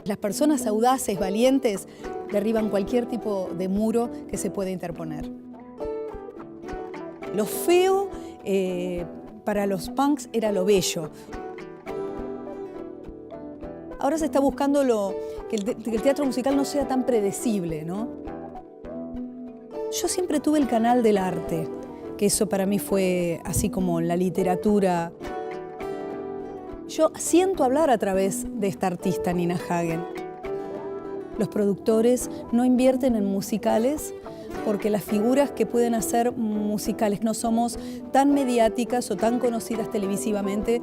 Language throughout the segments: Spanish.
Las personas audaces, valientes, derriban cualquier tipo de muro que se pueda interponer. Lo feo para los punks era lo bello. Ahora se está buscando que el teatro musical no sea tan predecible, ¿no? Yo siempre tuve el canal del arte, que eso para mí fue así como la literatura. Yo siento hablar a través de esta artista, Nina Hagen. Los productores no invierten en musicales porque las figuras que pueden hacer musicales no somos tan mediáticas o tan conocidas televisivamente.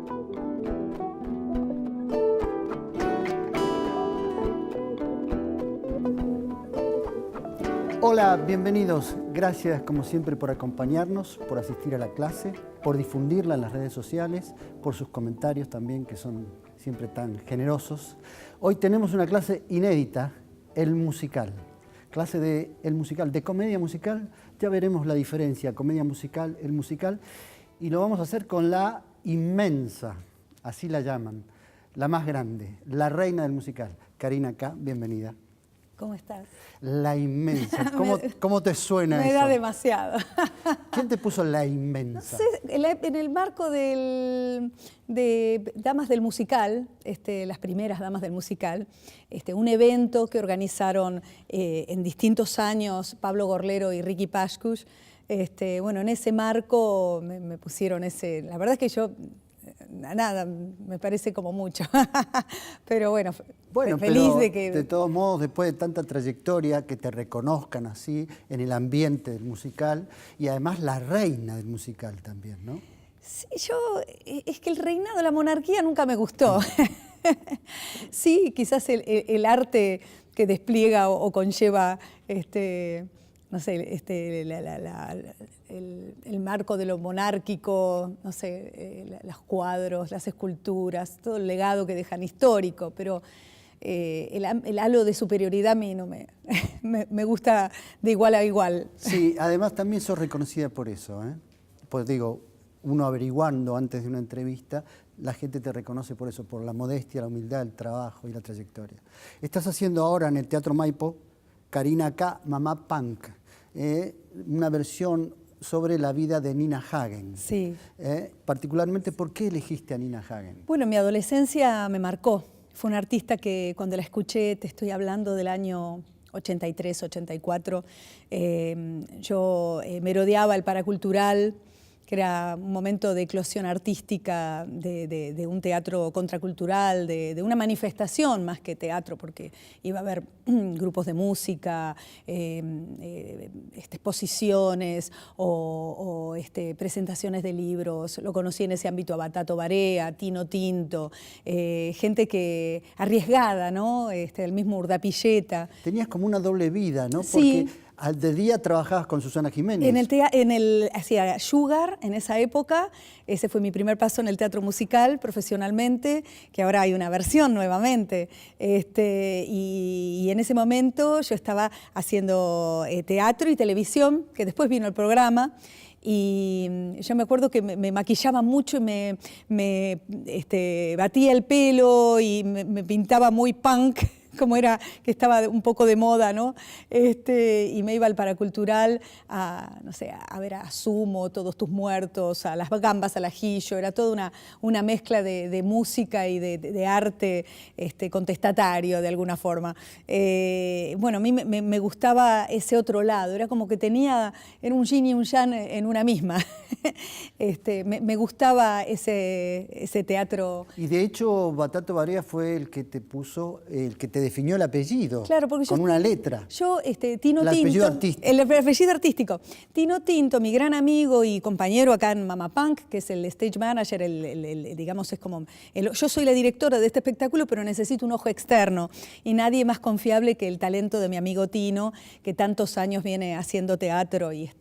Hola, bienvenidos. Gracias como siempre por acompañarnos, por asistir a la clase, por difundirla en las redes sociales, por sus comentarios también que son siempre tan generosos. Hoy tenemos una clase inédita, el musical. Clase de el musical, de comedia musical. Ya veremos la diferencia, comedia musical, el musical. Y lo vamos a hacer con la inmensa, así la llaman, la más grande, la reina del musical. Karina K., bienvenida. ¿Cómo estás? La inmensa. ¿Cómo te suena eso? Me da demasiado. ¿Quién te puso la inmensa? No sé, en el marco de Damas del Musical, las primeras Damas del Musical, un evento que organizaron en distintos años Pablo Gorlero y Ricky Pascuch. Bueno, en ese marco me pusieron ese... La verdad es que yo... Nada, me parece como mucho, pero bueno, feliz de que... De todos modos, después de tanta trayectoria, que te reconozcan así en el ambiente del musical y además la reina del musical también, ¿no? Sí, es que el reinado de la monarquía nunca me gustó. Sí, quizás el arte que despliega o conlleva no sé, el marco de lo monárquico, no sé, los cuadros, las esculturas, todo el legado que dejan histórico, pero el halo de superioridad a mí no me gusta de igual a igual. Sí, además también sos reconocida por eso, ¿eh? Pues digo, uno averiguando antes de una entrevista, la gente te reconoce por eso, por la modestia, la humildad, el trabajo y la trayectoria. Estás haciendo ahora en el Teatro Maipo, Karina K., Mamá Punk. Una versión sobre la vida de Nina Hagen. Sí. Particularmente, ¿por qué elegiste a Nina Hagen? Bueno, mi adolescencia me marcó. Fue una artista que cuando la escuché, te estoy hablando del año 83, 84, yo merodeaba el Paracultural, que era un momento de eclosión artística, de un teatro contracultural, de una manifestación más que teatro, porque iba a haber grupos de música, exposiciones o presentaciones de libros. Lo conocí en ese ámbito a Batato Barea, Tino Tinto, gente que arriesgada, ¿no? El mismo Urdapilleta. Tenías como una doble vida, ¿no? Sí. Porque de día trabajabas con Susana Jiménez. Hacía Sugar en esa época. Ese fue mi primer paso en el teatro musical profesionalmente, que ahora hay una versión nuevamente. Y en ese momento yo estaba haciendo teatro y televisión, que después vino el programa. Y yo me acuerdo que me maquillaba mucho y me batía el pelo y me pintaba muy punk, como era que estaba un poco de moda, ¿no? Y me iba al Paracultural no sé, a ver a Sumo, Todos tus muertos, a las gambas al ajillo. Era toda una mezcla de música y de arte contestatario de alguna forma. Bueno, a mí me gustaba ese otro lado, era como que era un yin y un yang en una misma. Me gustaba ese teatro. Y de hecho, Batato Barea fue el que te definió el apellido, claro, porque con una letra. Tino Tinto. El apellido artístico. El apellido artístico. Tino Tinto, mi gran amigo y compañero acá en Mamá Punk, que es el stage manager, digamos, es como... yo soy la directora de este espectáculo, pero necesito un ojo externo. Y nadie más confiable que el talento de mi amigo Tino, que tantos años viene haciendo teatro y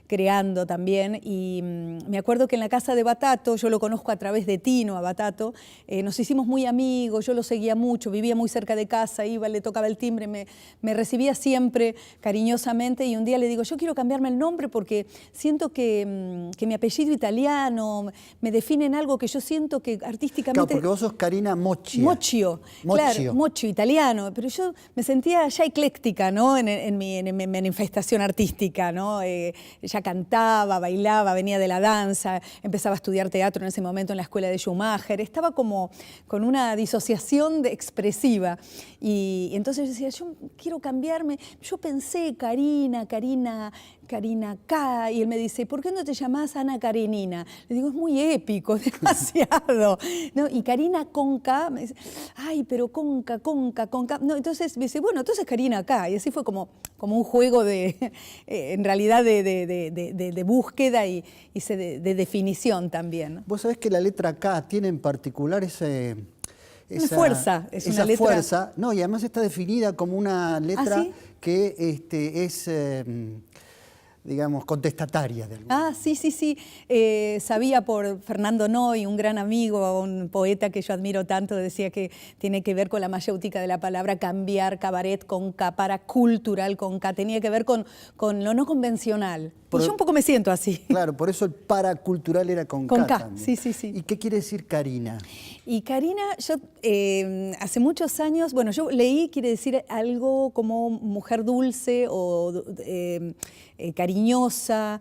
creando también. Y me acuerdo que en la casa de Batato, yo lo conozco a través de Tino, a Batato, nos hicimos muy amigos, yo lo seguía mucho, vivía muy cerca de casa. casa, iba, le tocaba el timbre, me recibía siempre cariñosamente, y un día le digo, yo quiero cambiarme el nombre porque siento que mi apellido italiano me define en algo que yo siento que artísticamente... Claro, porque vos sos Karina Moccia. Mocchio, claro, Mocchio, italiano, pero yo me sentía ya ecléctica, ¿no? en mi manifestación artística, ¿no? Ya cantaba, bailaba, venía de la danza, empezaba a estudiar teatro en ese momento en la escuela de Schumacher, estaba como con una disociación expresiva, y entonces yo decía, yo quiero cambiarme, yo pensé Karina K, y él me dice, ¿por qué no te llamás Ana Karenina? Le digo, es muy épico, demasiado, ¿no? Y Karina con K, me dice, ay, pero con K. No, entonces me dice, bueno, entonces Karina K, y así fue como un juego en realidad de búsqueda y de definición también. Vos sabés que la letra K tiene en particular esa fuerza, es una letra... fuerza, no, y además está definida como una letra ¿Ah, sí? que es, digamos, contestataria. De sí. Sabía por Fernando Noy, un gran amigo, un poeta que yo admiro tanto, decía que tiene que ver con la mayéutica de la palabra cambiar, cabaret con K, para cultural con K, tenía que ver con lo no convencional. Y yo un poco me siento así. Claro, por eso el paracultural era con K. También. Sí. ¿Y qué quiere decir Karina? Y Karina, yo hace muchos años, bueno, yo leí, quiere decir algo como mujer dulce o cariñosa,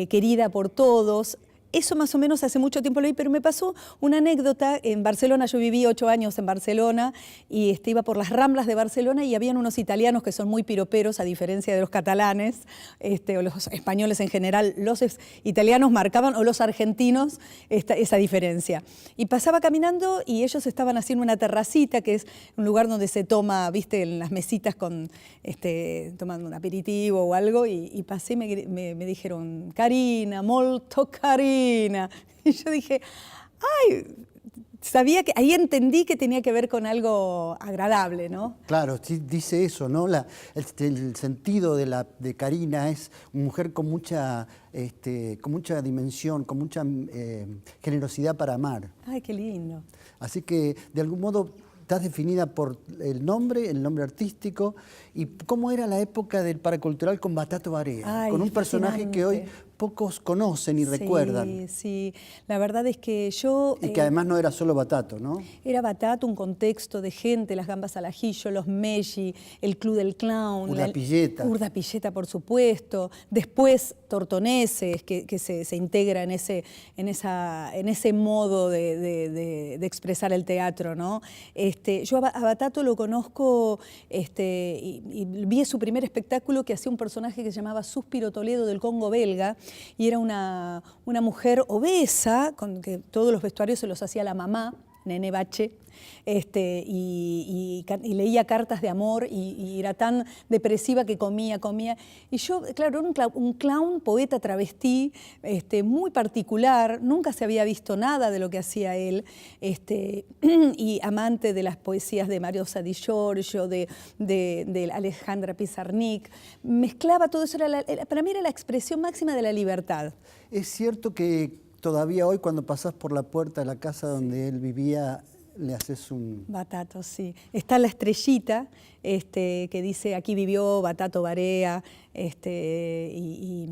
querida por todos. Eso más o menos hace mucho tiempo lo leí, pero me pasó una anécdota en Barcelona. Yo viví 8 años en Barcelona y iba por las Ramblas de Barcelona y habían unos italianos que son muy piroperos, a diferencia de los catalanes o los españoles en general. Los italianos marcaban, o los argentinos, esa diferencia. Y pasaba caminando y ellos estaban haciendo una terracita, que es un lugar donde se toma, viste, en las mesitas tomando un aperitivo o algo, y pasé y me dijeron, Karina, molto Karina. Y yo dije, ay, sabía que, ahí entendí que tenía que ver con algo agradable, ¿no? Claro, sí, dice eso, ¿no? El sentido de Karina es una mujer con mucha dimensión, con mucha generosidad para amar. Ay, qué lindo. Así que, de algún modo, estás definida por el nombre artístico, y cómo era la época del paracultural con Batato Barea, Ay, con un personaje que hoy pocos conocen y recuerdan. Sí, la verdad es que yo... Y que además no era solo Batato, ¿no? Era Batato, un contexto de gente, las gambas al ajillo, los Meggi, el Club del Clown. Urdapilleta. Urdapilleta, por supuesto. Después Tortoneses, que se integra en ese modo de expresar el teatro, ¿no? Yo a Batato lo conozco y vi su primer espectáculo, que hacía un personaje que se llamaba Suspiro Toledo, del Congo belga, y era una mujer obesa, con que todos los vestuarios se los hacía la mamá, Nene Bache, y leía cartas de amor, y era tan depresiva que comía. Y yo, claro, era un clown, poeta travestí, muy particular, nunca se había visto nada de lo que hacía él, y amante de las poesías de Mario Sa di Giorgio, de Alejandra Pizarnik. Mezclaba todo eso, para mí era la expresión máxima de la libertad. Es cierto que todavía hoy, cuando pasás por la puerta de la casa donde él vivía, le haces un... Batato, sí. Está la estrellita que dice, aquí vivió Batato Barea, y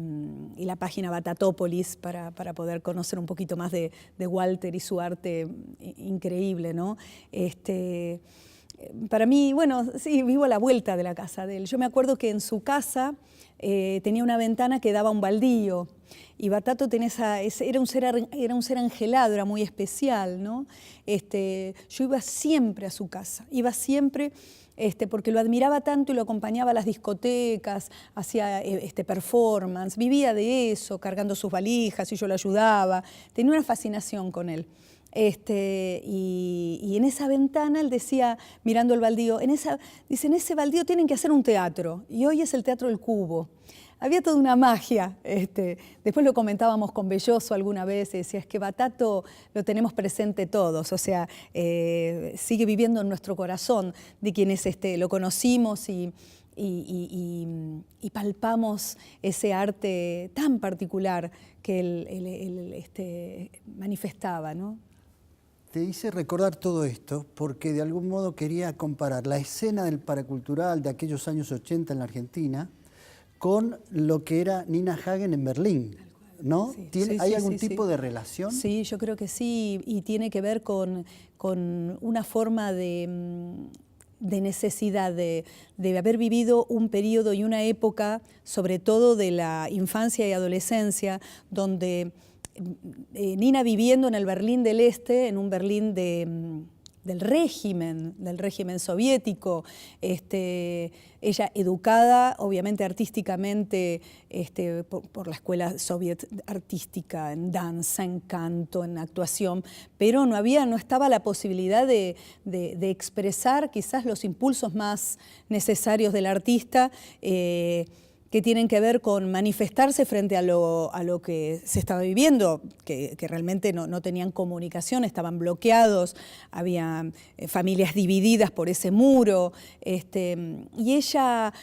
la página Batatópolis para poder conocer un poquito más de Walter y su arte increíble, ¿no? Para mí, bueno, sí, vivo a la vuelta de la casa de él. Yo me acuerdo que en su casa tenía una ventana que daba a un baldío, y Batato era un ser angelado, era muy especial, ¿no? Yo iba siempre a su casa, porque lo admiraba tanto y lo acompañaba a las discotecas, hacía performance, vivía de eso, cargando sus valijas, y yo lo ayudaba. Tenía una fascinación con él. Y en esa ventana él decía, mirando el baldío, dice, en ese baldío tienen que hacer un teatro, y hoy es el Teatro El Cubo. Había toda una magia. Después lo comentábamos con Belloso alguna vez, y decía, es que Batato lo tenemos presente todos, o sea, sigue viviendo en nuestro corazón, de quienes lo conocimos y palpamos ese arte tan particular que él manifestaba, ¿no? te hice recordar todo esto porque de algún modo quería comparar la escena del paracultural de aquellos años 80 en la Argentina con lo que era Nina Hagen en Berlín, ¿no? Sí, ¿Hay algún tipo de relación? Sí, yo creo que sí, y tiene que ver con una forma de necesidad de haber vivido un periodo y una época, sobre todo de la infancia y adolescencia, donde Nina viviendo en el Berlín del Este, en un Berlín del régimen soviético, ella educada obviamente artísticamente por la escuela soviet artística, en danza, en canto, en actuación, pero no estaba la posibilidad de expresar quizás los impulsos más necesarios del artista, que tienen que ver con manifestarse frente a lo que se estaba viviendo, que realmente no tenían comunicación, estaban bloqueados, había familias divididas por ese muro, y ella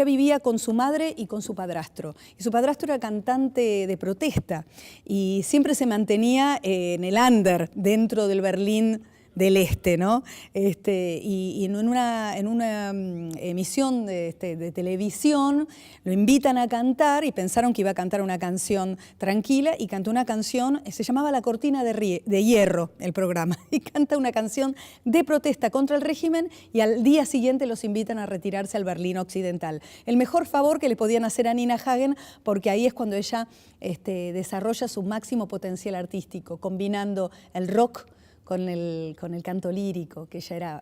vivía con su madre y con su padrastro, y su padrastro era cantante de protesta, y siempre se mantenía en el under, dentro del Berlín del Este, ¿no? Y en una emisión de televisión lo invitan a cantar y pensaron que iba a cantar una canción tranquila y cantó una canción, se llamaba La Cortina de Hierro, el programa, y canta una canción de protesta contra el régimen y al día siguiente los invitan a retirarse al Berlín Occidental. El mejor favor que le podían hacer a Nina Hagen, porque ahí es cuando ella desarrolla su máximo potencial artístico, combinando el rock con el canto lírico, que ya era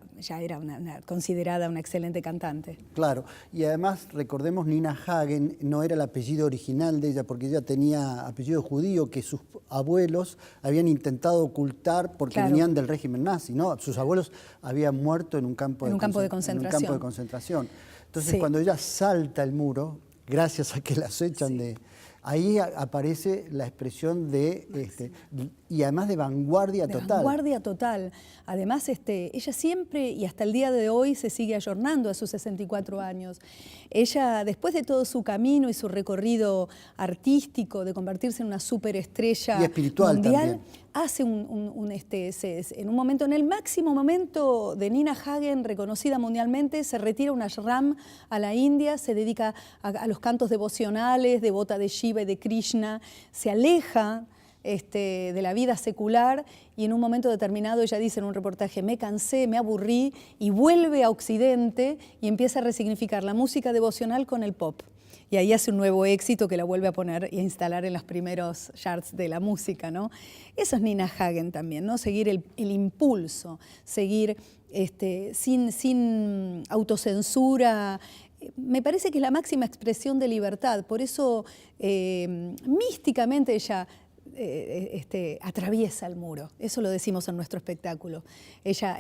considerada una excelente cantante. Claro, y además recordemos, Nina Hagen no era el apellido original de ella, porque ella tenía apellido judío que sus abuelos habían intentado ocultar porque venían del régimen nazi, ¿no? Sus abuelos habían muerto en un campo de concentración. Entonces, cuando ella salta el muro, gracias a que las echan ahí aparece la expresión y además de vanguardia total. Vanguardia total. Además, ella siempre y hasta el día de hoy se sigue ayornando a sus 64 años. Ella, después de todo su camino y su recorrido artístico, de convertirse en una superestrella y espiritual mundial, también, hace en un momento, en el máximo momento de Nina Hagen, reconocida mundialmente, se retira un ashram a la India, se dedica a los cantos devocionales, devota de Shiva y de Krishna, se aleja de la vida secular y en un momento determinado ella dice en un reportaje: me cansé, me aburrí, y vuelve a Occidente y empieza a resignificar la música devocional con el pop. Y ahí hace un nuevo éxito que la vuelve a poner y a instalar en los primeros charts de la música, ¿no? Eso es Nina Hagen también, ¿no? Seguir el impulso, seguir sin autocensura. Me parece que es la máxima expresión de libertad. Por eso, místicamente ella atraviesa el muro. Eso lo decimos en nuestro espectáculo. Ella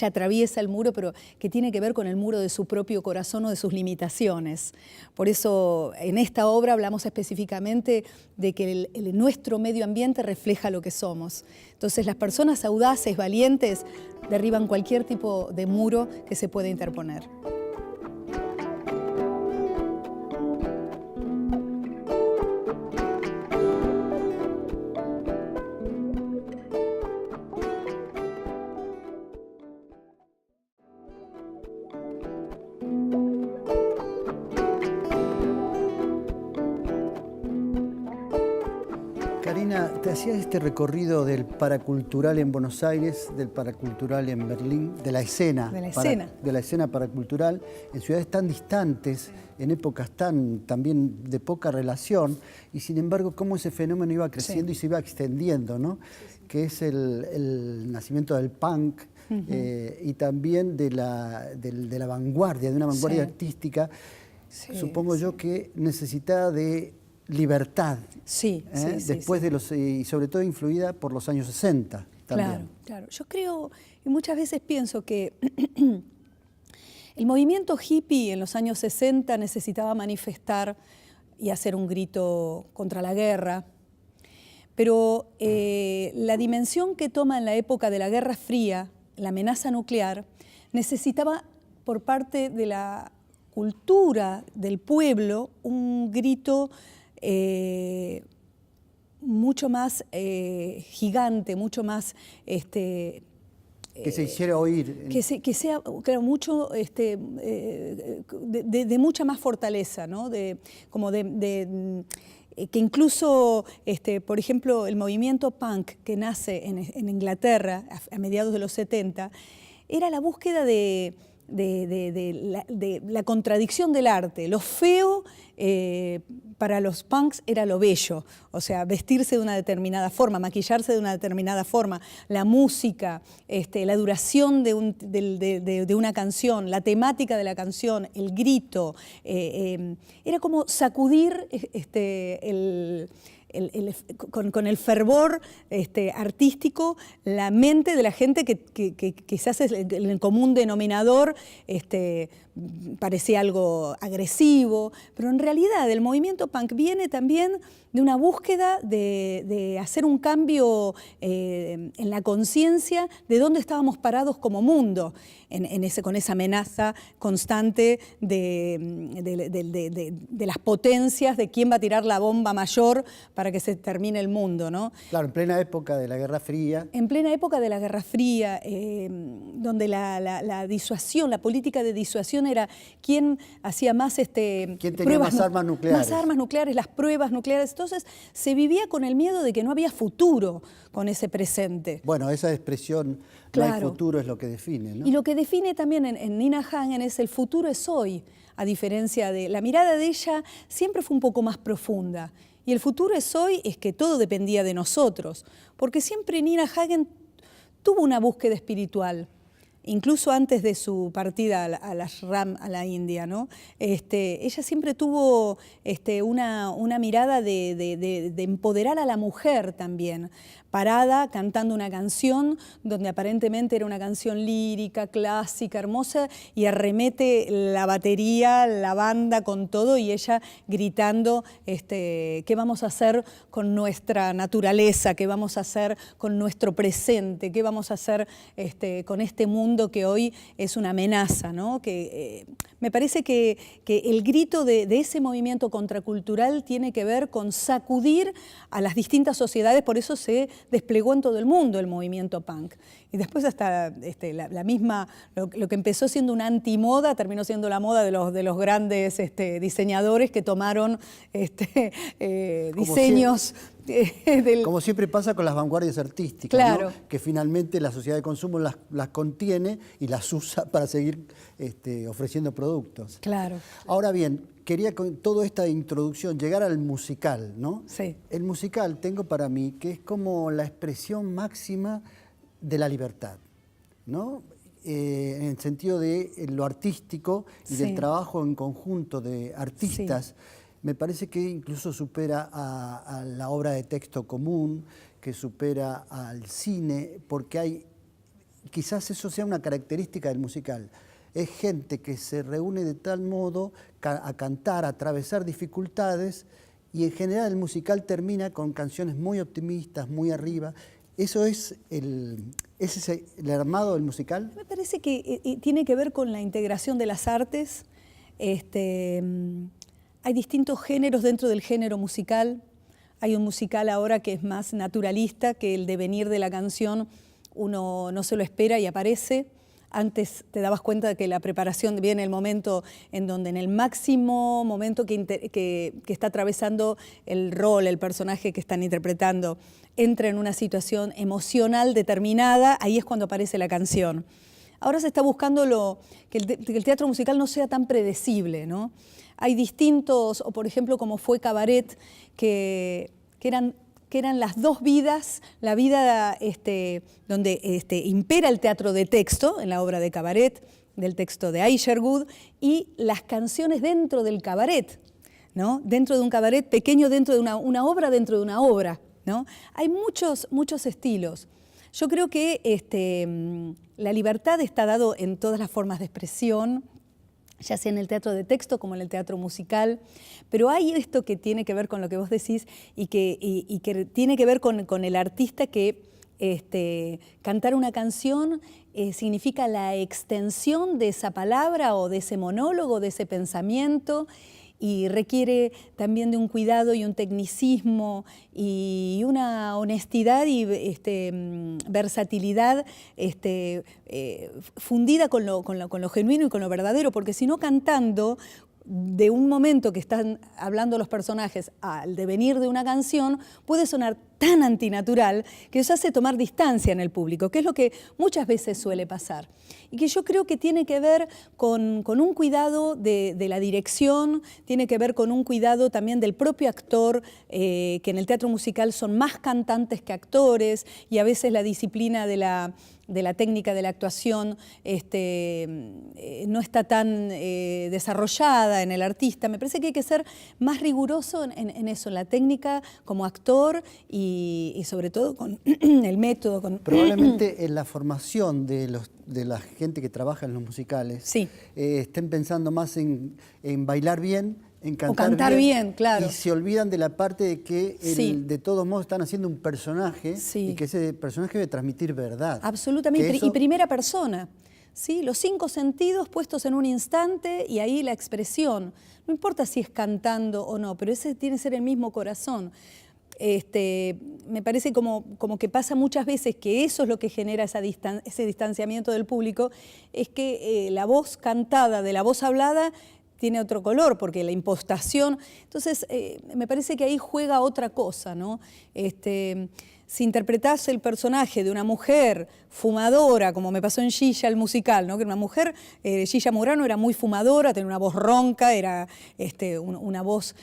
atraviesa el muro, pero que tiene que ver con el muro de su propio corazón o de sus limitaciones. Por eso en esta obra hablamos específicamente de que nuestro medio ambiente refleja lo que somos. Entonces las personas audaces, valientes, derriban cualquier tipo de muro que se pueda interponer. Karina, te hacías este recorrido del paracultural en Buenos Aires, del paracultural en Berlín, de la escena paracultural, en ciudades tan distantes, en épocas también de poca relación, y sin embargo cómo ese fenómeno iba creciendo y se iba extendiendo, ¿no? Que es el nacimiento del punk, y también de la vanguardia, de una vanguardia artística, supongo yo que necesitada de libertad, después de y sobre todo influida por los años 60 también. Claro. Yo creo y muchas veces pienso que el movimiento hippie en los años 60 necesitaba manifestar y hacer un grito contra la guerra, pero la dimensión que toma en la época de la Guerra Fría, la amenaza nuclear, necesitaba por parte de la cultura del pueblo un grito mucho más gigante, mucho más... que se hiciera oír. Que sea, claro, mucho, de mucha más fortaleza, ¿no? Que incluso, por ejemplo, el movimiento punk que nace en Inglaterra a mediados de los 70, era la búsqueda de la contradicción del arte. Lo feo para los punks era lo bello, o sea, vestirse de una determinada forma, maquillarse de una determinada forma, la música, la duración de una canción, la temática de la canción, el grito, era como sacudir con el fervor artístico la mente de la gente que quizás el común denominador parecía algo agresivo, pero en realidad el movimiento punk viene también de una búsqueda de hacer un cambio en la conciencia de dónde estábamos parados como mundo, con esa amenaza constante de las potencias, de quién va a tirar la bomba mayor para que se termine el mundo, ¿no? Claro, en plena época de la Guerra Fría. En plena época de la Guerra Fría, donde la disuasión, la política de disuasión era quién hacía más ¿Quién tenía más armas nucleares? Más armas nucleares, las pruebas nucleares. Entonces se vivía con el miedo de que no había futuro con ese presente. Bueno, esa expresión, claro, no hay futuro, es lo que define, ¿no? Y lo que define también en Nina Hagen es el futuro es hoy, a diferencia de... La mirada de ella siempre fue un poco más profunda. Y el futuro es hoy es que todo dependía de nosotros, porque siempre Nina Hagen tuvo una búsqueda espiritual, incluso antes de su partida a la India, ¿no? Ella siempre tuvo una mirada de empoderar a la mujer también, parada cantando una canción donde aparentemente era una canción lírica, clásica, hermosa, y arremete la batería, la banda con todo, y ella gritando qué vamos a hacer con nuestra naturaleza, qué vamos a hacer con nuestro presente, qué vamos a hacer con este mundo que hoy es una amenaza, ¿no? Me parece que el grito de ese movimiento contracultural tiene que ver con sacudir a las distintas sociedades, por eso se desplegó en todo el mundo el movimiento punk. Y después hasta la misma, lo que empezó siendo una antimoda, terminó siendo la moda de los grandes diseñadores que tomaron diseños... Como siempre pasa con las vanguardias artísticas, claro, ¿no? Que finalmente la sociedad de consumo las contiene y las usa para seguir ofreciendo productos. Claro. Ahora bien, quería con toda esta introducción llegar al musical, ¿no? Sí. El musical tengo para mí que es como la expresión máxima de la libertad, ¿no? En el sentido de lo artístico y sí, del trabajo en conjunto de artistas. Sí. Me parece que incluso supera a la obra de texto común, que supera al cine, porque quizás eso sea una característica del musical. Es gente que se reúne de tal modo a cantar, a atravesar dificultades, y en general el musical termina con canciones muy optimistas, muy arriba. ¿Eso es el armado del musical? Me parece que tiene que ver con la integración de las artes. Hay distintos géneros dentro del género musical. Hay un musical ahora que es más naturalista, que el devenir de la canción uno no se lo espera y aparece. Antes te dabas cuenta de que la preparación viene el momento en donde en el máximo momento que está atravesando el rol, el personaje que están interpretando, entra en una situación emocional determinada, ahí es cuando aparece la canción. Ahora se está buscando que el teatro musical no sea tan predecible, ¿no? Hay distintos, o por ejemplo como fue Cabaret, que eran las dos vidas, la vida donde impera el teatro de texto, en la obra de Cabaret, del texto de Isherwood, y las canciones dentro del cabaret, ¿no? Dentro de un cabaret pequeño, dentro de una obra dentro de una obra, ¿no? Hay muchos estilos. Yo creo que la libertad está dado en todas las formas de expresión, ya sea en el teatro de texto como en el teatro musical, pero hay esto que tiene que ver con lo que vos decís y que tiene que ver con el artista que cantar una canción significa la extensión de esa palabra o de ese monólogo, de ese pensamiento, y requiere también de un cuidado y un tecnicismo y una honestidad y versatilidad fundida con lo genuino y con lo verdadero, porque si no, cantando de un momento que están hablando los personajes al devenir de una canción, puede sonar tan antinatural que eso hace tomar distancia en el público, que es lo que muchas veces suele pasar. Y que yo creo que tiene que ver con un cuidado de la dirección, tiene que ver con un cuidado también del propio actor, que en el teatro musical son más cantantes que actores, y a veces la disciplina de la técnica de la actuación no está tan desarrollada en el artista. Me parece que hay que ser más riguroso en eso, en la técnica como actor y sobre todo con el método. Probablemente en la formación de la gente que trabaja en los musicales, sí, estén pensando más en bailar bien, en cantar bien, claro. Y se olvidan de la parte de que sí, de todos modos están haciendo un personaje, sí, y que ese personaje debe transmitir verdad. Absolutamente, y primera persona. ¿Sí? Los 5 sentidos puestos en un instante y ahí la expresión. No importa si es cantando o no, pero ese tiene que ser el mismo corazón. Me parece como que pasa muchas veces que eso es lo que genera ese distanciamiento del público, es que la voz cantada de la voz hablada tiene otro color, porque la impostación... Entonces, me parece que ahí juega otra cosa, ¿no? Si interpretás el personaje de una mujer fumadora, como me pasó en Gilla, el musical, ¿no? Que una mujer, Gilla Murano, era muy fumadora, tenía una voz ronca, era una voz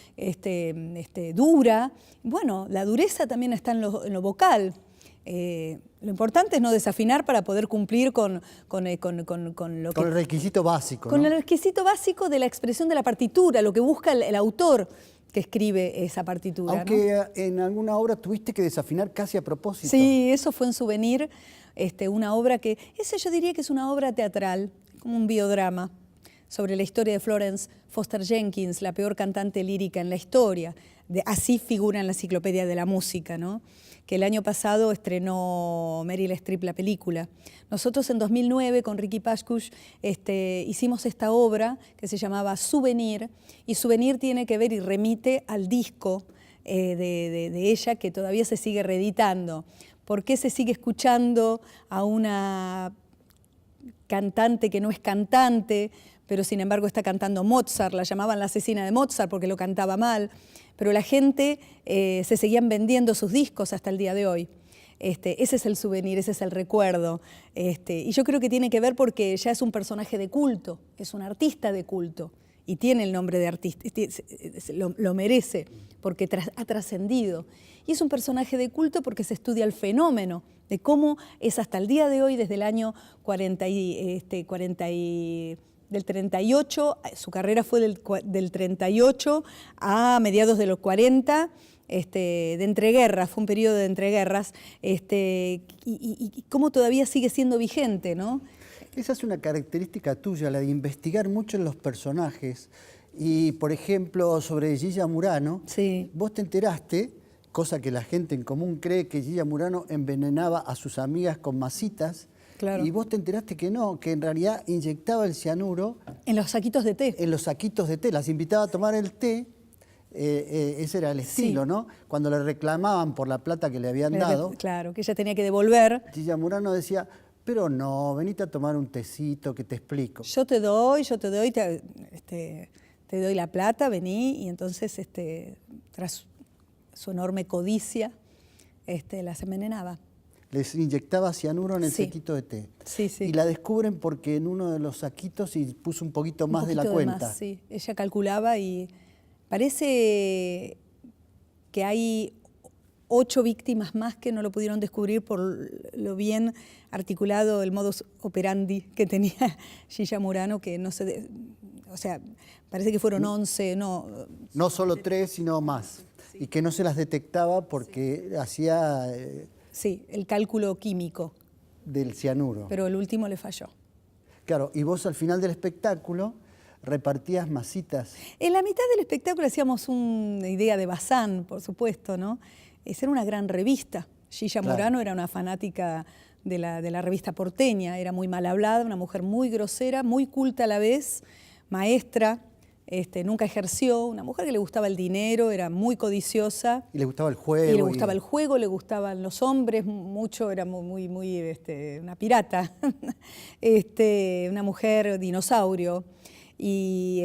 dura. Bueno, la dureza también está en lo vocal. Lo importante es no desafinar para poder cumplir con el requisito básico. Con ¿no? el requisito básico de la expresión de la partitura, lo que busca el autor que escribe esa partitura. Aunque ¿no? En alguna obra tuviste que desafinar casi a propósito. Sí, eso fue en Souvenir, una obra que... Esa yo diría que es una obra teatral, como un biodrama, sobre la historia de Florence Foster Jenkins, la peor cantante lírica en la historia. Así figura en la Enciclopedia de la Música, ¿no? Que el año pasado estrenó Meryl Streep la película. Nosotros en 2009 con Ricky Pascuch hicimos esta obra que se llamaba Souvenir, y Souvenir tiene que ver y remite al disco de ella, que todavía se sigue reeditando. ¿Por qué se sigue escuchando a una cantante que no es cantante, pero sin embargo está cantando Mozart? La llamaban la asesina de Mozart porque lo cantaba mal, pero la gente se seguían vendiendo sus discos hasta el día de hoy. Ese es el souvenir, ese es el recuerdo. Y yo creo que tiene que ver porque ya es un personaje de culto, es un artista de culto, y tiene el nombre de artista, lo merece, porque ha trascendido. Y es un personaje de culto porque se estudia el fenómeno de cómo es hasta el día de hoy, desde el año del 38, su carrera fue del 38 a mediados de los 40, de entreguerras, fue un periodo de entreguerras, y cómo todavía sigue siendo vigente, ¿no? Esa es una característica tuya, la de investigar mucho en los personajes. Y, por ejemplo, sobre Gilla Murano, sí, vos te enteraste, cosa que la gente en común cree, que Gilla Murano envenenaba a sus amigas con masitas. Claro. Y vos te enteraste que no, que en realidad inyectaba el cianuro... En los saquitos de té. En los saquitos de té. Las invitaba a tomar el té, ese era el estilo, sí, ¿no? Cuando le reclamaban por la plata que le habían dado... Claro, que ella tenía que devolver. Gilla Murano decía, pero no, venite a tomar un tecito que te explico. Yo te doy, te doy la plata, vení, y entonces, tras su enorme codicia, las envenenaba. Les inyectaba cianuro en el sí, saquito de té. Sí, sí. Y la descubren porque en uno de los saquitos y puso un poquito más de la cuenta. Más, sí. Ella calculaba y parece que hay 8 víctimas más que no lo pudieron descubrir por lo bien articulado el modus operandi que tenía Gilla Murano, que no se... O sea, parece que fueron 11, no... No solo 3, sino más. Sí. Y que no se las detectaba porque sí, hacía... sí, el cálculo químico. Del cianuro. Pero el último le falló. Claro, y vos al final del espectáculo repartías masitas. En la mitad del espectáculo hacíamos una idea de Bazán, por supuesto, ¿no? Era una gran revista. Gilla Murano era una fanática de la revista porteña, era muy mal hablada, una mujer muy grosera, muy culta a la vez, maestra, nunca ejerció, una mujer que le gustaba el dinero, era muy codiciosa. Y le gustaba el juego. Y le gustaba el juego, le gustaban los hombres, mucho, era una pirata, una mujer dinosaurio. Y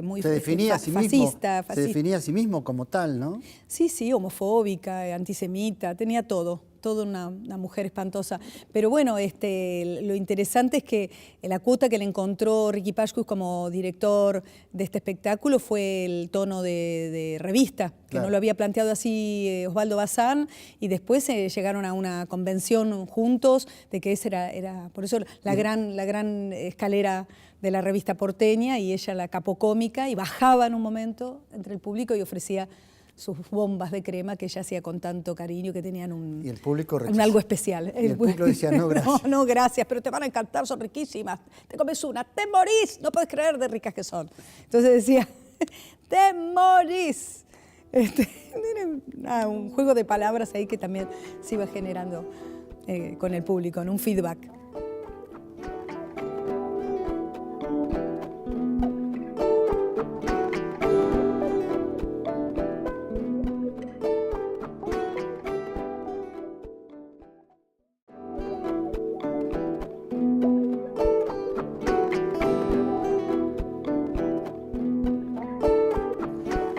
muy se definía a sí fascista. Se definía a sí mismo como tal, ¿no? Sí, homofóbica, antisemita, tenía todo. Toda una mujer espantosa. Pero bueno, lo interesante es que la cuota que le encontró Riqui Pascus como director de este espectáculo fue el tono de revista, que claro. No lo había planteado así Osvaldo Bazán, y después llegaron a una convención juntos de que esa era por eso la gran escalera de la revista porteña, y ella la capocómica, y bajaba en un momento entre el público y ofrecía sus bombas de crema que ella hacía con tanto cariño, que tenían y el público algo especial. Y el público decía, no, gracias. No, gracias, pero te van a encantar, son riquísimas. Te comes una, te morís, no puedes creer de ricas que son. Entonces decía, te morís. Un juego de palabras ahí que también se iba generando con el público, en un feedback.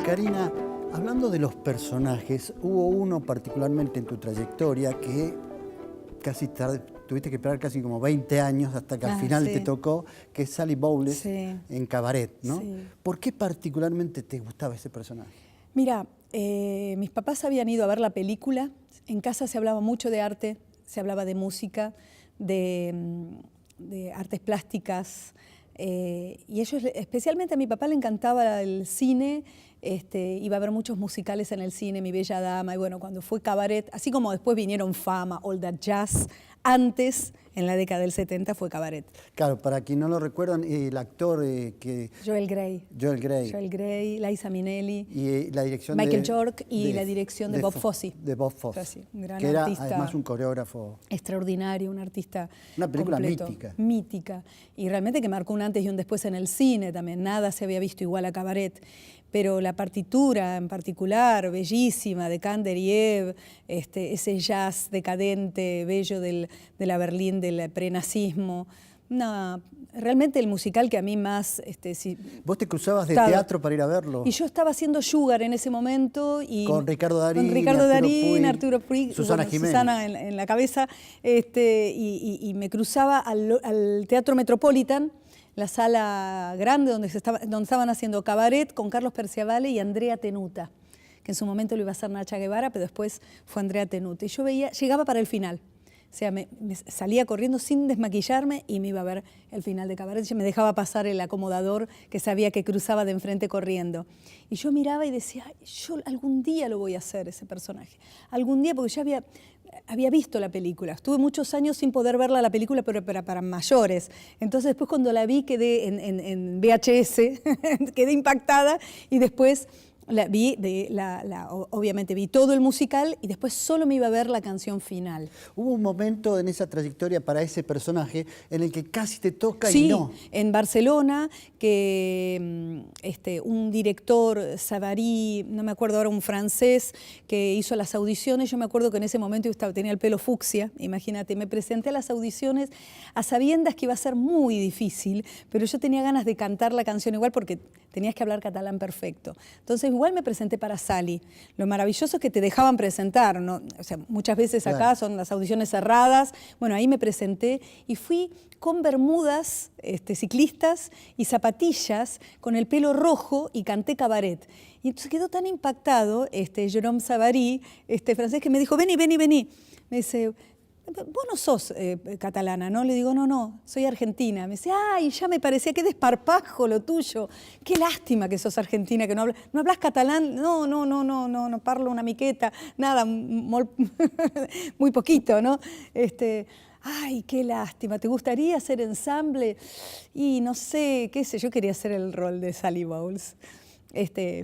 Karina, hablando de los personajes, hubo uno particularmente en tu trayectoria que tuviste que esperar casi como 20 años hasta que al final te tocó, que es Sally Bowles en Cabaret, ¿no? Sí. ¿Por qué particularmente te gustaba ese personaje? Mira, mis papás habían ido a ver la película, en casa se hablaba mucho de arte, se hablaba de música, de artes plásticas, y ellos, especialmente a mi papá le encantaba el cine, iba a ver muchos musicales en el cine, Mi Bella Dama, y bueno, cuando fue Cabaret, así como después vinieron Fama, All That Jazz, antes, en la década del 70, fue Cabaret. Claro, para quien no lo recuerdan, el actor que... Joel Grey. Joel Grey. Joel Grey, Liza Minnelli. Y la dirección Michael York y la dirección de Bob Fosse. De Bob Fosse. Un gran que era artista, además un coreógrafo. Extraordinario, un artista Una película completo, mítica. Mítica. Y realmente que marcó un antes y un después en el cine también. Nada se había visto igual a Cabaret. Pero la partitura en particular, bellísima, de Kanderiev, ese jazz decadente, bello de la Berlín del prenazismo. Realmente el musical que a mí más... Vos te cruzabas de teatro para ir a verlo. Y yo estaba haciendo Sugar en ese momento. Y con Ricardo Darín, Arturo Puig, Susana Jiménez. Susana en la cabeza. Y me cruzaba al Teatro Metropolitan, la sala grande donde estaban haciendo Cabaret, con Carlos Perciavale y Andrea Tenuta, que en su momento lo iba a hacer Nacha Guevara, pero después fue Andrea Tenuta. Y yo llegaba para el final. O sea, me salía corriendo sin desmaquillarme y me iba a ver el final de Cabaret. Yo me dejaba pasar el acomodador que sabía que cruzaba de enfrente corriendo. Y yo miraba y decía, yo algún día lo voy a hacer, ese personaje. Algún día, porque ya había visto la película. Estuve muchos años sin poder verla, la película, pero para mayores. Entonces después cuando la vi quedé en VHS, quedé impactada, y después obviamente vi todo el musical y después solo me iba a ver la canción final. Hubo un momento en esa trayectoria para ese personaje en el que casi te toca y no. Sí, en Barcelona, que un director, Savary, no me acuerdo ahora, un francés, que hizo las audiciones. Yo me acuerdo que en ese momento yo tenía el pelo fucsia, imagínate, me presenté a las audiciones a sabiendas que iba a ser muy difícil, pero yo tenía ganas de cantar la canción igual porque tenías que hablar catalán perfecto. Entonces igual me presenté para Sally. Lo maravilloso es que te dejaban presentar, ¿no? O sea, muchas veces acá son las audiciones cerradas. Bueno, ahí me presenté y fui con bermudas ciclistas y zapatillas, con el pelo rojo, y canté Cabaret. Y entonces quedó tan impactado Jérôme Savary, francés, que me dijo, vení. Me dice, vos no sos catalana, ¿no? Le digo, no, soy argentina. Me dice, ay, ya me parecía, qué desparpajo lo tuyo. Qué lástima que sos argentina, que no hablas catalán. No parlo una miqueta, nada, muy poquito, ¿no? Ay, qué lástima, ¿te gustaría hacer ensamble? Y no sé, qué sé, yo quería hacer el rol de Sally Bowles.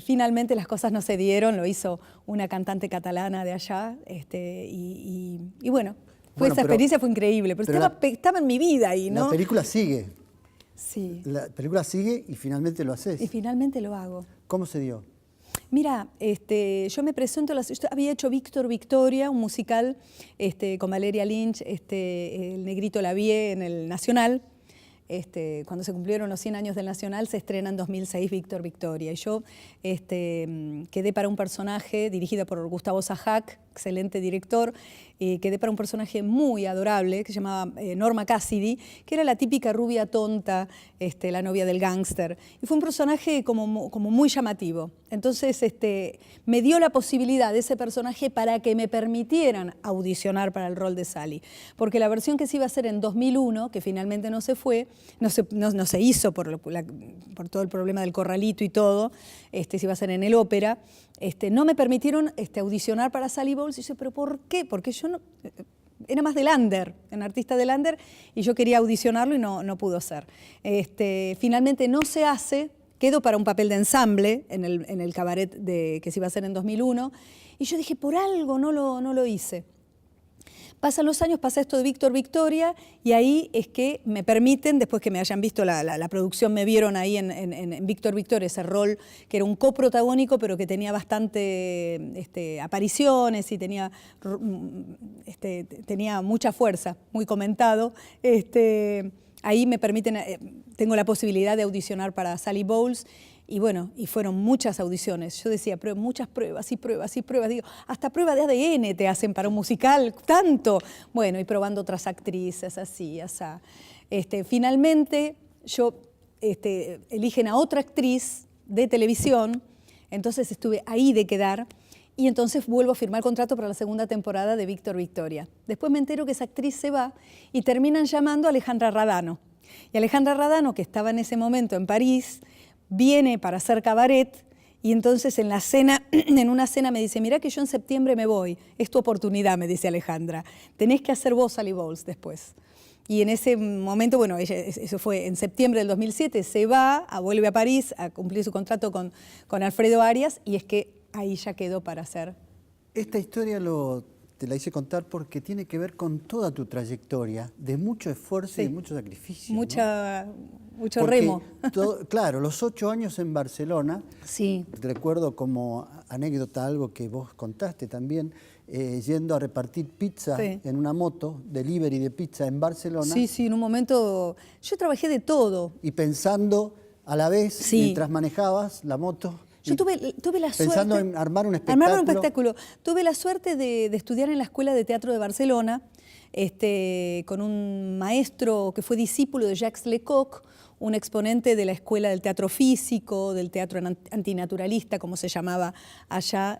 Finalmente las cosas no se dieron, lo hizo una cantante catalana de allá, y bueno, esa experiencia fue increíble, pero estaba en mi vida ahí, ¿no? La película sigue. Sí. La película sigue y finalmente lo haces. Y finalmente lo hago. ¿Cómo se dio? Mira, yo me presento, yo había hecho Víctor Victoria, un musical con Valeria Lynch, el Negrito Lavie en el Nacional. Cuando se cumplieron los 100 años del Nacional, se estrena en 2006 Víctor Victoria. Y yo quedé para un personaje dirigido por Gustavo Sajak, excelente director, quedé para un personaje muy adorable que se llamaba Norma Cassidy, que era la típica rubia tonta, la novia del gángster. Y fue un personaje como muy llamativo. Entonces me dio la posibilidad de ese personaje para que me permitieran audicionar para el rol de Sally. Porque la versión que se iba a hacer en 2001, que finalmente no se fue, no se hizo por todo el problema del corralito y todo, se iba a hacer en el ópera, no me permitieron audicionar para Sally Bowles. Y yo, ¿pero por qué? Porque yo no... Era más del under, un artista del under, y yo quería audicionarlo y no pudo ser. Finalmente no se hace, quedo para un papel de ensamble en el cabaret que se iba a hacer en 2001, y yo dije, por algo no lo hice. Pasan los años, pasa esto de Víctor Victoria, y ahí es que me permiten, después que me hayan visto la producción, me vieron ahí en Víctor Victoria, ese rol que era un coprotagónico, pero que tenía bastante apariciones y tenía mucha fuerza, muy comentado. Ahí me permiten, tengo la posibilidad de audicionar para Sally Bowles. Y bueno, y fueron muchas audiciones. Yo decía, pero muchas pruebas y pruebas y pruebas. Digo, hasta pruebas de ADN te hacen para un musical, tanto. Bueno, y probando otras actrices, así. Finalmente, eligen a otra actriz de televisión, entonces estuve ahí de quedar, y entonces vuelvo a firmar contrato para la segunda temporada de Víctor Victoria. Después me entero que esa actriz se va y terminan llamando a Alejandra Radano. Y Alejandra Radano, que estaba en ese momento en París, viene para hacer cabaret, y entonces en una cena me dice, mirá que yo en septiembre me voy, es tu oportunidad, me dice Alejandra, tenés que hacer vos Sally Bowles después. Y en ese momento, bueno, eso fue en septiembre del 2007, se va, vuelve a París a cumplir su contrato con Alfredo Arias, y es que ahí ya quedó para hacer. Esta historia te la hice contar porque tiene que ver con toda tu trayectoria, de mucho esfuerzo y de mucho sacrificio. Mucho remo. Claro, los 8 años en Barcelona, sí. Recuerdo como anécdota algo que vos contaste también, yendo a repartir pizza en una moto, delivery de pizza en Barcelona. Sí, en un momento yo trabajé de todo. Y pensando a la vez, mientras manejabas la moto... Yo tuve la suerte... Pensando en armar un espectáculo. Tuve la suerte de estudiar en la Escuela de Teatro de Barcelona, con un maestro que fue discípulo de Jacques Lecoq, un exponente de la escuela del teatro físico, del teatro antinaturalista, como se llamaba allá,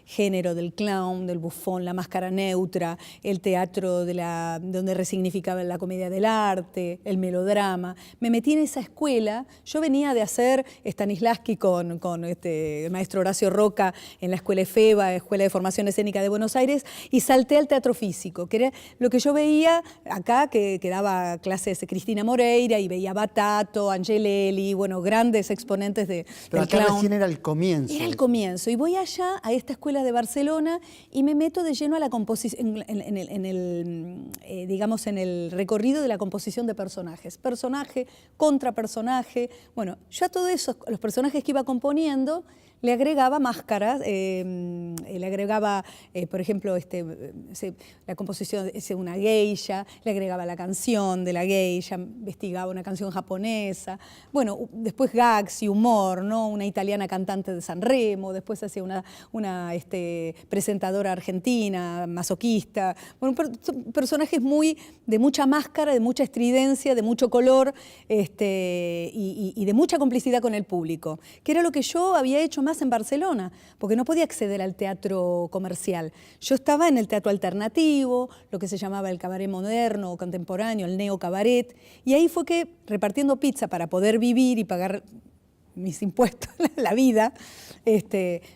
género del clown, del bufón, la máscara neutra, el teatro donde resignificaba la comedia del arte, el melodrama. Me metí en esa escuela. Yo venía de hacer Stanislavski con el maestro Horacio Roca en la Escuela EFEBA, Escuela de Formación Escénica de Buenos Aires, y salté al teatro físico, que era lo que yo veía acá, que daba clases Cristina Moreira, y veía Batato, Angelelli, bueno, grandes exponentes del clown. Pero acá recién era el comienzo. Era el comienzo. Y voy allá, a esta escuela de Barcelona, y me meto de lleno a la composición, digamos, en el recorrido de la composición de personajes. Personaje, contra personaje. Bueno, yo a todo eso, los personajes que iba componiendo, le agregaba máscaras, le agregaba, por ejemplo, la composición de una geisha, le agregaba la canción de la geisha, investigaba una canción japonesa, bueno, después gags y humor, ¿no? Una italiana cantante de San Remo, después hacía una presentadora argentina, masoquista, bueno, personajes de mucha máscara, de mucha estridencia, de mucho color, y de mucha complicidad con el público, que era lo que yo había hecho más en Barcelona, porque no podía acceder al teatro comercial. Yo estaba en el teatro alternativo, lo que se llamaba el cabaret moderno o contemporáneo, el neo-cabaret, y ahí fue que, repartiendo pizza para poder vivir y pagar mis impuestos, la vida,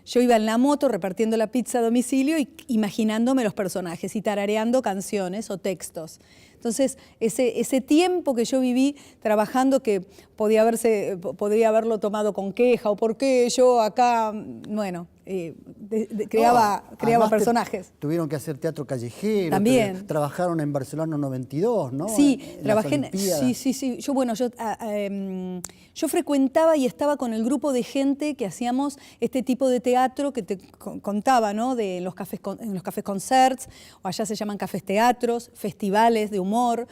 yo iba en la moto repartiendo la pizza a domicilio y imaginándome los personajes y tarareando canciones o textos. Entonces, ese tiempo que yo viví trabajando, que podría haberlo tomado con queja, o por qué yo acá, bueno, creaba personajes. Tuvieron que hacer teatro callejero. También. Trabajaron en Barcelona 92, ¿no? Sí, trabajé en... Sí. Yo frecuentaba y estaba con el grupo de gente que hacíamos este tipo de teatro que te contaba, ¿no? En los cafés concerts, o allá se llaman cafés teatros, festivales de humor,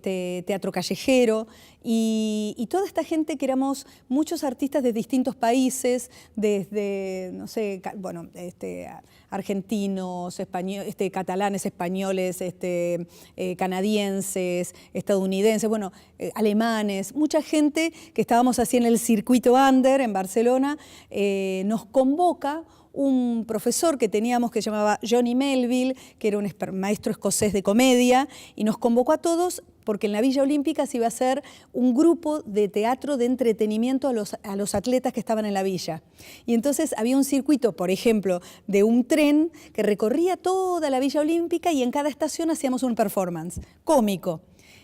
teatro callejero, y toda esta gente que éramos muchos artistas de distintos países, desde, no sé, bueno, argentinos, catalanes, españoles, canadienses, estadounidenses, bueno, alemanes, mucha gente que estábamos así en el circuito under en Barcelona, nos convoca un profesor que teníamos que se llamaba Johnny Melville, que era un maestro escocés de comedia, y nos convocó a todos porque en la Villa Olímpica se iba a hacer un grupo de teatro de entretenimiento a los atletas que estaban en la villa. Y entonces había un circuito, por ejemplo, de un tren que recorría toda la Villa Olímpica y en cada estación hacíamos un performance cómico.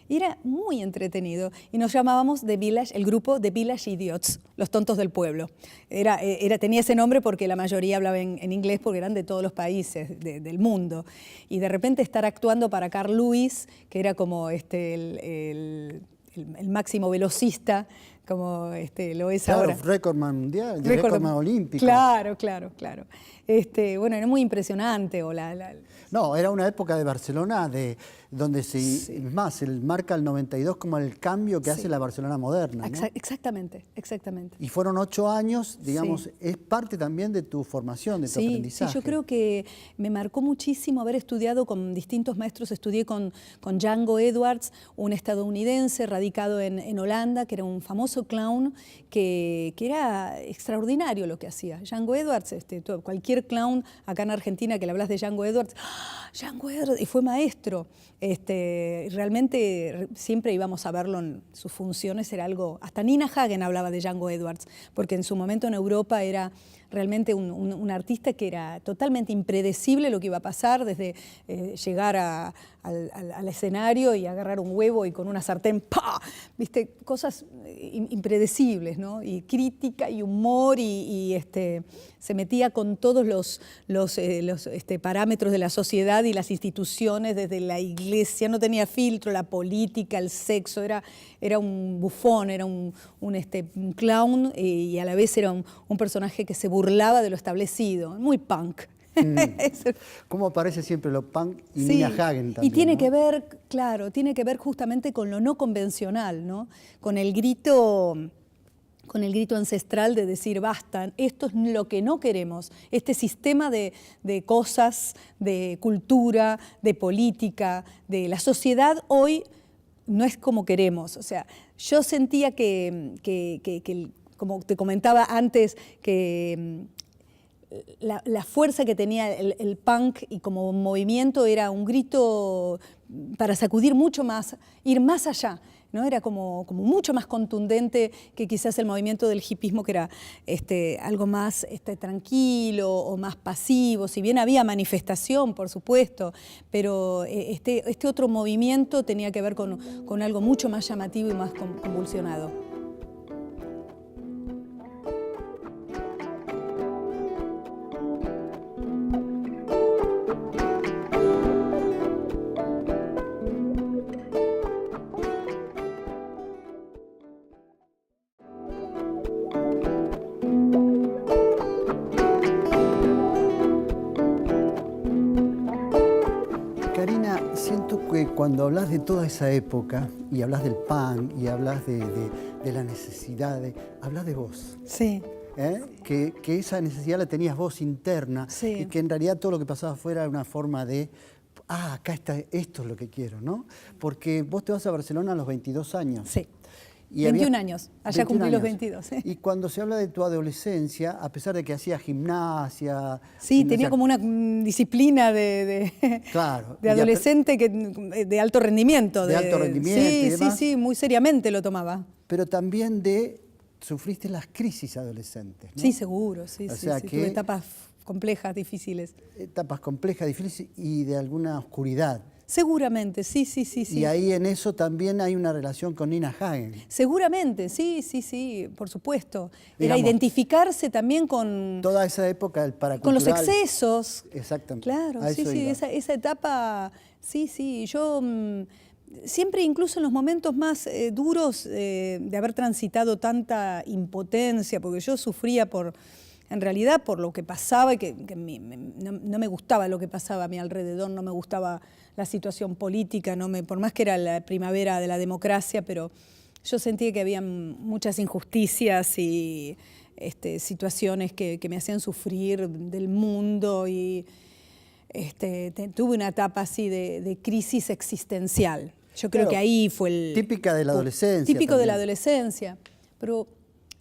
Y era muy entretenido. Y nos llamábamos el grupo The Village Idiots, los tontos del pueblo. Tenía ese nombre porque la mayoría hablaba en inglés porque eran de todos los países del mundo. Y de repente estar actuando para Carl Lewis, que era como el máximo velocista, como lo es ahora. Claro, récordman mundial, récordman olímpico. Claro. Bueno, era muy impresionante. No, era una época de Barcelona donde marca el 92 como el cambio que hace la Barcelona moderna, ¿no? Exactamente. Y fueron 8 años, digamos, es parte también de tu formación, de tu aprendizaje. Sí, yo creo que me marcó muchísimo haber estudiado con distintos maestros. Estudié con Django Edwards, un estadounidense radicado en Holanda, que era un famoso clown, que era extraordinario lo que hacía. Django Edwards, cualquier clown acá en Argentina que le hablas de Django Edwards, Django Edwards, y fue maestro. Realmente siempre íbamos a verlo en sus funciones, era algo... Hasta Nina Hagen hablaba de Django Edwards, porque en su momento en Europa era realmente un artista que era totalmente impredecible lo que iba a pasar, desde llegar al escenario y agarrar un huevo y con una sartén, ¡pah! ¿Viste? Cosas impredecibles, ¿no? Y crítica y humor y se metía con todos los parámetros de la sociedad y las instituciones, desde la iglesia, no tenía filtro, la política, el sexo, era un bufón, era un clown y a la vez era un personaje que se burlaba de lo establecido, muy punk. Como aparece siempre lo punk y Nina Hagen también. Y tiene, ¿no? que ver, claro, tiene que ver justamente con lo no convencional, ¿no? Con el grito ancestral de decir, basta, esto es lo que no queremos. Este sistema de cosas, de cultura, de política, de la sociedad hoy no es como queremos. O sea, yo sentía que como te comentaba antes, que la fuerza que tenía el punk y como movimiento era un grito para sacudir mucho más, ir más allá, ¿no? Era como mucho más contundente que quizás el movimiento del hipismo, que era algo más tranquilo o más pasivo, si bien había manifestación, por supuesto, pero este otro movimiento tenía que ver con algo mucho más llamativo y más convulsionado. Karina, siento que cuando hablas de toda esa época y hablas del punk y hablas de la necesidad, hablas de vos. Sí. Que esa necesidad la tenías vos interna, sí. Y que en realidad todo lo que pasaba afuera era una forma de, acá está, esto es lo que quiero, ¿no? Porque vos te vas a Barcelona a los 22 años. Sí. Y 21 años, allá 21 cumplí años. Los 22. ¿Sí? Y cuando se habla de tu adolescencia, a pesar de que hacías gimnasia... Sí, tenía como una disciplina de adolescente de alto rendimiento. De alto rendimiento y demás. Sí, muy seriamente lo tomaba. Pero también sufriste las crisis adolescentes, ¿no? Sí, seguro, sí. Tuve etapas complejas, difíciles. Etapas complejas, difíciles y de alguna oscuridad. Seguramente, sí. Y ahí en eso también hay una relación con Nina Hagen. Seguramente, sí, por supuesto. Era Digamos, identificarse también con... Toda esa época del paracultural. Con los excesos. Exactamente. Claro, sí, esa etapa, sí. Yo siempre, incluso en los momentos más duros de haber transitado tanta impotencia, porque yo sufría en realidad por lo que pasaba y que no me gustaba lo que pasaba a mi alrededor, no me gustaba la situación política, por más que era la primavera de la democracia, pero yo sentía que había muchas injusticias y situaciones que me hacían sufrir del mundo y tuve una etapa así de crisis existencial. Yo creo que ahí fue el... Típica de la adolescencia. Típico también. de la adolescencia, pero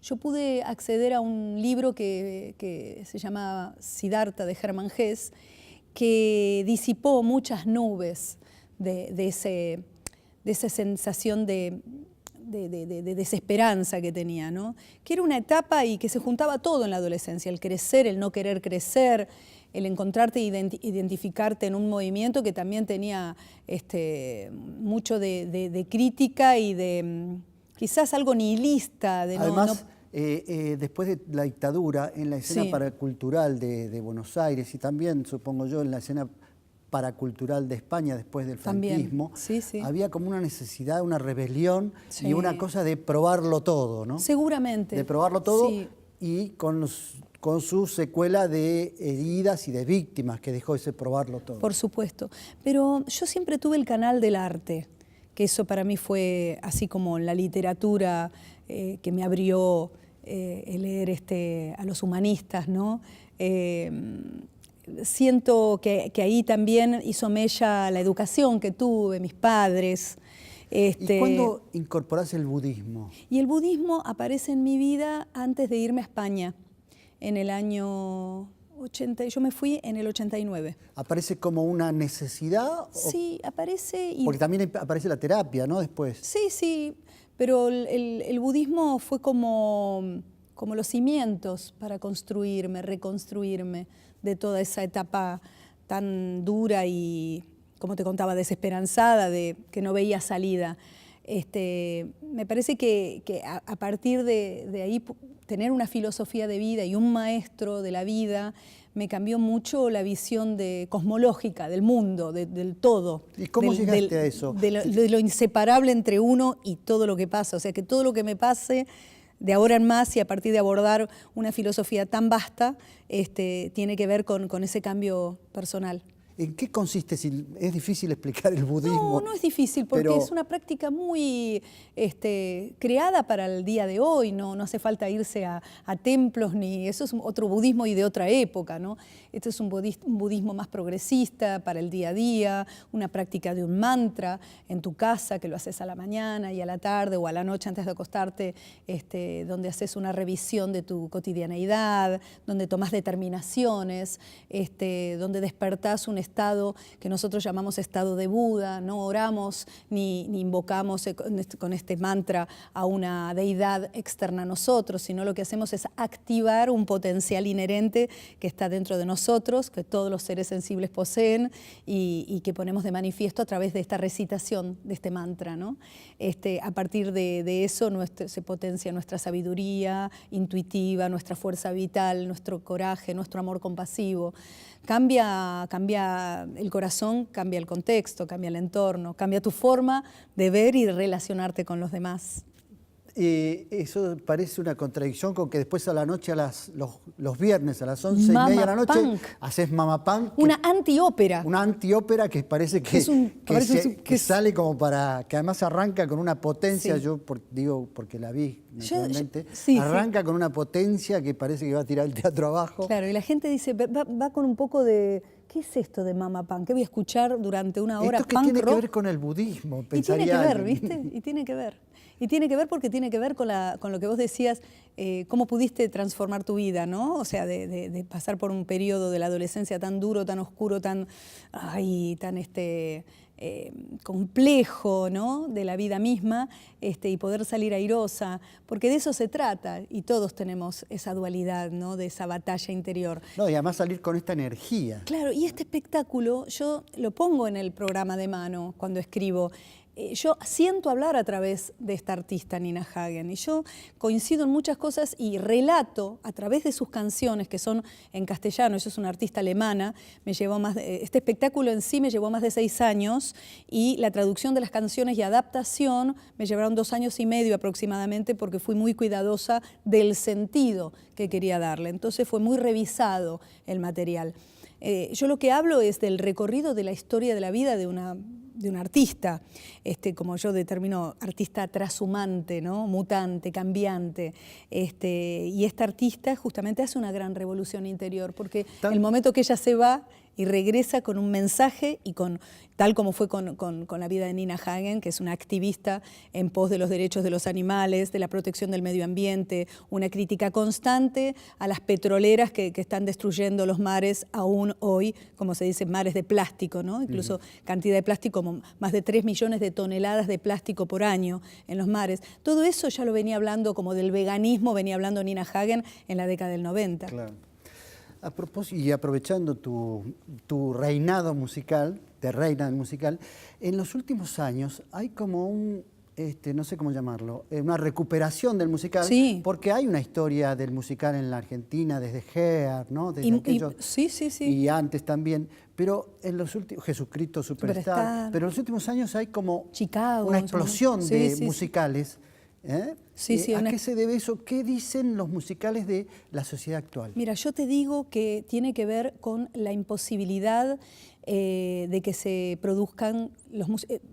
yo pude acceder a un libro que se llama Siddhartha de Hermann Hesse, que disipó muchas nubes de esa sensación de desesperanza que tenía, ¿no? Que era una etapa y que se juntaba todo en la adolescencia, el crecer, el no querer crecer, el encontrarte e identificarte en un movimiento que también tenía mucho de crítica y de quizás algo nihilista. Además, después de la dictadura, en la escena paracultural de Buenos Aires y también, supongo yo, en la escena paracultural de España después del franquismo, había como una necesidad, una rebelión y una cosa de probarlo todo, ¿no? Seguramente. De probarlo todo y con su secuela de heridas y de víctimas que dejó ese probarlo todo. Por supuesto. Pero yo siempre tuve el canal del arte, que eso para mí fue así como la literatura que me abrió el leer a los humanistas, ¿no? Siento que ahí también hizo mella la educación que tuve, mis padres. ¿Y cuándo incorporás el budismo? Y el budismo aparece en mi vida antes de irme a España, en el año 80. Yo me fui en el 89. ¿Aparece como una necesidad? Sí, aparece. Porque también aparece la terapia, ¿no? Después. Sí, pero el budismo fue como los cimientos para construirme, reconstruirme de toda esa etapa tan dura y, como te contaba, desesperanzada, de que no veía salida. Me parece que a partir de ahí tener una filosofía de vida y un maestro de la vida me cambió mucho la visión cosmológica del mundo, del todo. ¿Y cómo llegaste a eso? De lo inseparable entre uno y todo lo que pasa. O sea, que todo lo que me pase de ahora en más y a partir de abordar una filosofía tan vasta, tiene que ver con ese cambio personal. ¿En qué consiste? Es difícil explicar el budismo. No es difícil porque es una práctica muy creada para el día de hoy. No hace falta irse a templos, ni eso es otro budismo y de otra época, ¿no? Este es un budismo más progresista para el día a día, una práctica de un mantra en tu casa que lo haces a la mañana y a la tarde o a la noche antes de acostarte, donde haces una revisión de tu cotidianeidad, donde tomás determinaciones, donde despertás un estado que nosotros llamamos estado de Buda. No oramos ni invocamos con este mantra a una deidad externa a nosotros, sino lo que hacemos es activar un potencial inherente que está dentro de nosotros, que todos los seres sensibles poseen y que ponemos de manifiesto a través de esta recitación de este mantra, ¿no? A partir de eso se potencia nuestra sabiduría intuitiva, nuestra fuerza vital, nuestro coraje, nuestro amor compasivo. Cambia el corazón, cambia el contexto, cambia el entorno, cambia tu forma de ver y de relacionarte con los demás. Eso parece una contradicción con que después a la noche, los viernes a las 11:30 de la noche, haces Mama Punk. Una antiópera. Una antiópera que parece que sale como para... que además arranca con una potencia, yo digo porque la vi naturalmente, arranca con una potencia que parece que va a tirar el teatro abajo. Claro, y la gente dice, va con un poco de... ¿Qué es esto de Mama Punk? ¿Qué voy a escuchar durante una hora? Esto que tiene que ver con el budismo, pensaría. Y tiene que ver, ¿viste? Y tiene que ver. Y tiene que ver porque tiene que ver con lo que vos decías, cómo pudiste transformar tu vida, ¿no? O sea, de pasar por un periodo de la adolescencia tan duro, tan oscuro, tan complejo, ¿no?, de la vida misma, y poder salir airosa, porque de eso se trata, y todos tenemos esa dualidad, ¿no?, de esa batalla interior. No, y además salir con esta energía. Claro, y este espectáculo yo lo pongo en el programa de mano cuando escribo. Yo siento hablar a través de esta artista, Nina Hagen, y yo coincido en muchas cosas y relato a través de sus canciones, que son en castellano. Ella es una artista alemana, este espectáculo en sí me llevó más de 6 años, y la traducción de las canciones y adaptación me llevaron 2 años y medio aproximadamente, porque fui muy cuidadosa del sentido que quería darle. Entonces fue muy revisado el material. Yo lo que hablo es del recorrido de la historia de la vida de un artista, como yo determino, artista trashumante, ¿no?, mutante, cambiante. Y esta artista justamente hace una gran revolución interior, porque el momento que ella se va y regresa con un mensaje, y tal como fue con la vida de Nina Hagen, que es una activista en pos de los derechos de los animales, de la protección del medio ambiente, una crítica constante a las petroleras que están destruyendo los mares aún hoy, como se dice, mares de plástico, ¿no? Incluso cantidad de plástico, como más de 3 millones de toneladas de plástico por año en los mares. Todo eso ya lo venía hablando, como del veganismo, venía hablando Nina Hagen en la década del 90. Claro. A propósito, y aprovechando tu reinado musical, de reina musical, en los últimos años hay como no sé cómo llamarlo, una recuperación del musical, sí, porque hay una historia del musical en la Argentina desde Her, ¿no? Desde sí. Y antes también, pero en los últimos, Jesucristo Superstar, pero en los últimos años hay como Chicago, una explosión de musicales. ¿A qué se debe eso? ¿Qué dicen los musicales de la sociedad actual? Mira, yo te digo que tiene que ver con la imposibilidad de que se produzcan los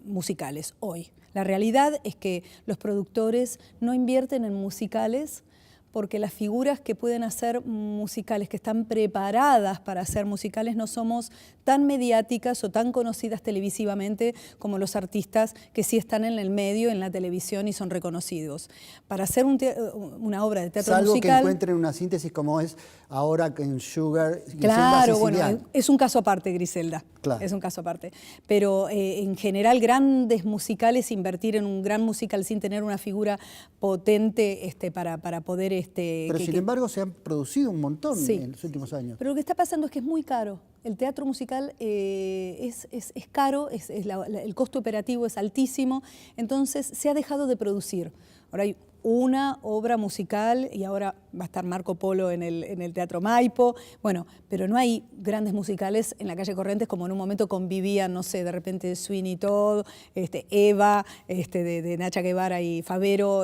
musicales hoy. La realidad es que los productores no invierten en musicales, porque las figuras que pueden hacer musicales, que están preparadas para hacer musicales, no somos tan mediáticas o tan conocidas televisivamente como los artistas que sí están en el medio, en la televisión, y son reconocidos. Para hacer una obra de teatro musical... Salvo que encuentren una síntesis como es ahora en Sugar. Claro, bueno, es un caso aparte, Griselda. Claro. Es un caso aparte. Pero en general, grandes musicales, invertir en un gran musical sin tener una figura potente para poder... Pero sin embargo se han producido un montón en los últimos años. Pero lo que está pasando es que es muy caro. El teatro musical es caro, el costo operativo es altísimo, entonces se ha dejado de producir. Ahora hay una obra musical y ahora va a estar Marco Polo en el Teatro Maipo, bueno, pero no hay grandes musicales en la calle Corrientes como en un momento convivían, no sé, de repente Sweeney Todd, Eva, de Nacha Guevara y Favero,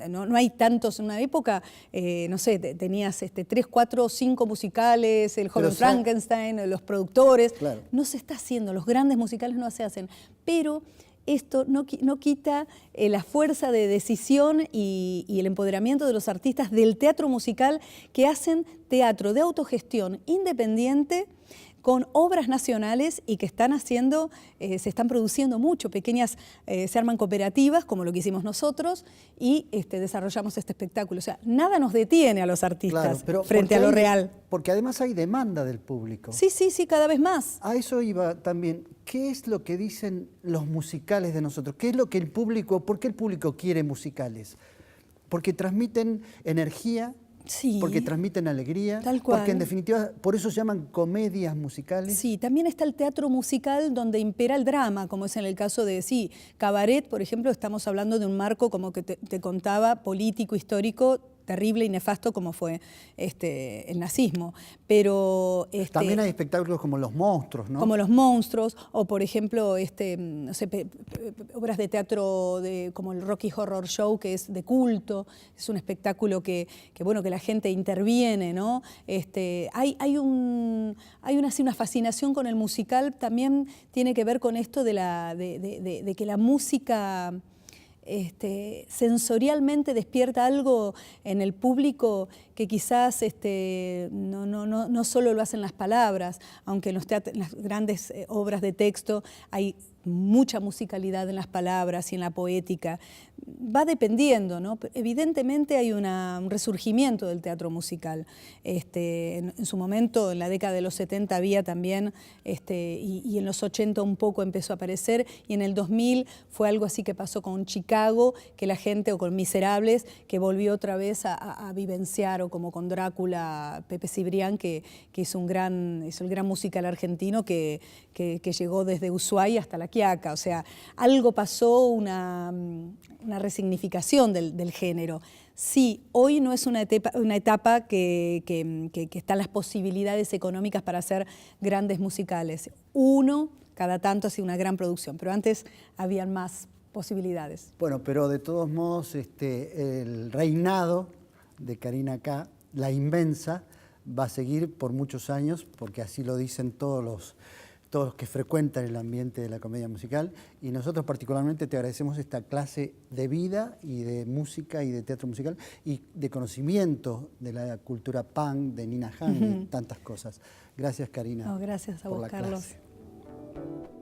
no hay tantos. En una época, no sé, tenías 3, 4, 5 musicales, el joven Frankenstein, los productores. Claro. No se está haciendo, los grandes musicales no se hacen, pero esto no quita la fuerza de decisión y el empoderamiento de los artistas del teatro musical, que hacen teatro de autogestión independiente con obras nacionales y que están haciendo, se están produciendo mucho, pequeñas, se arman cooperativas como lo que hicimos nosotros y desarrollamos este espectáculo. O sea, nada nos detiene a los artistas frente a lo real. Porque además hay demanda del público. Sí, cada vez más. A eso iba también. ¿Qué es lo que dicen los musicales de nosotros? ¿Qué es lo que el público, por qué el público quiere musicales? Porque transmiten energía. Sí, porque transmiten alegría, tal cual. Porque en definitiva, por eso se llaman comedias musicales. Sí, también está el teatro musical donde impera el drama, como es en el caso de, Cabaret, por ejemplo, estamos hablando de un marco, como que te contaba, político, histórico, terrible y nefasto como fue el nazismo. Pero también hay espectáculos como Los Monstruos, ¿no? Como Los Monstruos, o por ejemplo, no sé, obras de teatro como el Rocky Horror Show, que es de culto, es un espectáculo que la gente interviene, ¿no? Hay una fascinación con el musical, también tiene que ver con esto de que la música sensorialmente despierta algo en el público que quizás no solo lo hacen las palabras, aunque en las grandes obras de texto hay mucha musicalidad en las palabras y en la poética. Va dependiendo, ¿no? Evidentemente hay un resurgimiento del teatro musical. En su momento, en la década de los 70 había también, y en los 80 un poco empezó a aparecer, y en el 2000 fue algo así que pasó con Chicago, que la gente, o con Miserables, que volvió otra vez a vivenciar, o como con Drácula, Pepe Cibrián, que hizo el gran musical argentino que llegó desde Ushuaia hasta La Quiaca. O sea, algo pasó, una resignificación del género. Sí, hoy no es una etapa que están las posibilidades económicas para hacer grandes musicales. Uno, cada tanto, ha sido una gran producción, pero antes habían más posibilidades. Bueno, pero de todos modos, el reinado de Karina K., la inmensa, va a seguir por muchos años, porque así lo dicen todos los que frecuentan el ambiente de la comedia musical, y nosotros particularmente te agradecemos esta clase de vida y de música y de teatro musical y de conocimiento de la cultura punk, de Nina Hagen y tantas cosas. Gracias, Karina. No, gracias a vos, Carlos. Clase.